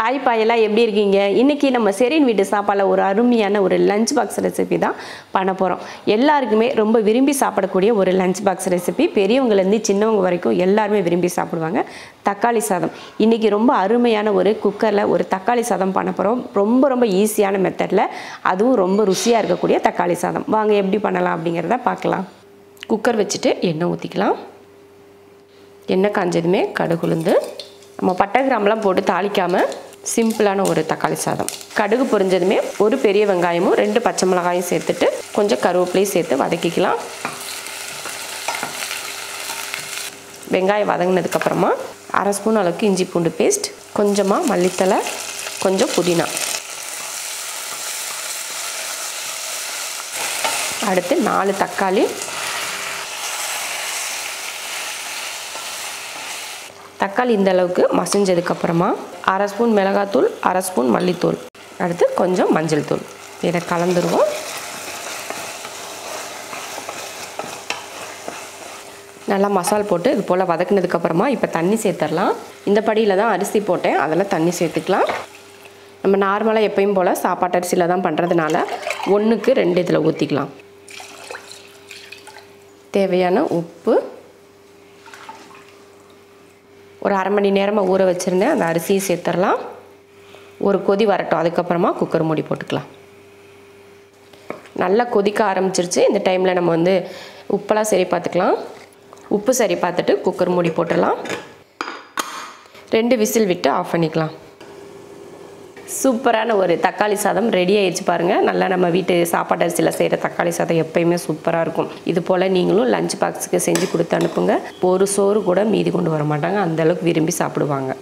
Hi பாயெல்லாம் எப்படி இருக்கீங்க? இன்றைக்கி நம்ம செரின் வீட்டு சாப்பாடில் ஒரு அருமையான ஒரு லஞ்ச் பாக்ஸ் ரெசிபி தான் பண்ண போகிறோம். எல்லாருக்குமே ரொம்ப விரும்பி சாப்பிடக்கூடிய ஒரு லஞ்ச் பாக்ஸ் ரெசிபி. பெரியவங்கலேருந்து சின்னவங்க வரைக்கும் எல்லாருமே விரும்பி சாப்பிடுவாங்க. தக்காளி சாதம். இன்றைக்கி ரொம்ப அருமையான ஒரு குக்கரில் ஒரு தக்காளி சாதம் பண்ண போகிறோம். ரொம்ப ஈஸியான மெத்தடில், அதுவும் ரொம்ப ருசியாக இருக்கக்கூடிய தக்காளி சாதம். வாங்க எப்படி பண்ணலாம் அப்படிங்கிறத பார்க்கலாம். குக்கர் வச்சுட்டு எண்ணெய் ஊற்றிக்கலாம். எண்ணெய் காஞ்சதுமே கடுகு உளுந்து, நம்ம பட்டை கிராம்பெலாம் போட்டு தாளிக்காமல் சிம்பிளான ஒரு தக்காளி சாதம். கடுகு பொரிஞ்சதுமே ஒரு பெரிய வெங்காயமும் 2 பச்சை மிளகாயும் சேர்த்துட்டு கொஞ்சம் கருவேப்பிலையும் சேர்த்து வதக்கிக்கலாம். வெங்காயம் வதங்கினதுக்கப்புறமா 1/2 ஸ்பூன் அளவுக்கு இஞ்சி பூண்டு பேஸ்ட், கொஞ்சமாக மல்லித்தலை, கொஞ்சம் புதினா, அடுத்து 4 தக்காளி, தக்காளி இந்த அளவுக்கு மசிஞ்சதுக்கப்புறமா 1/2 ஸ்பூன் மிளகாத்தூள், 1/2 ஸ்பூன் மல்லித்தூள், அடுத்து கொஞ்சம் மஞ்சள் தூள் இதை கலந்துருவோம். நல்லா மசால் போட்டு இது போல் வதக்குனதுக்கப்புறமா இப்போ தண்ணி சேர்த்துடலாம். இந்த படியில் தான் அரிசி போட்டேன், அதில் தண்ணி சேர்த்துக்கலாம். நம்ம நார்மலாக எப்பயும் போல் சாப்பாட்டு அரிசியில் தான் பண்ணுறதுனால 1க்கு 2 இதில் ஊற்றிக்கலாம். தேவையான உப்பு, ஒரு 1/2 மணி நேரமாக ஊற வச்சுருந்தேன் அந்த அரிசியை சேர்த்துடலாம். ஒரு கொதி வரட்டும், அதுக்கப்புறமா குக்கர் மூடி போட்டுக்கலாம். நல்லா கொதிக்க ஆரம்பிச்சிருச்சு. இந்த டைமில் நம்ம உப்பெல்லாம் சரி பார்த்துக்கலாம். உப்பு சரி பார்த்துட்டு குக்கர் மூடி போட்டுடலாம். 2 விசில் விட்டு ஆஃப் பண்ணிக்கலாம். சூப்பரான ஒரு தக்காளி சாதம் ரெடி ஆயிடுச்சு பாருங்கள். நல்லா நம்ம வீட்டு சாப்பாட்டு அரிசியில் செய்கிற தக்காளி சாதம் எப்பயுமே சூப்பராக இருக்கும். இது போல் நீங்களும் லஞ்ச் பாக்ஸுக்கு செஞ்சு கொடுத்து அனுப்புங்க. ஒரு சோறு கூட மீதி கொண்டு வர மாட்டாங்க, அந்தளவுக்கு விரும்பி சாப்பிடுவாங்க.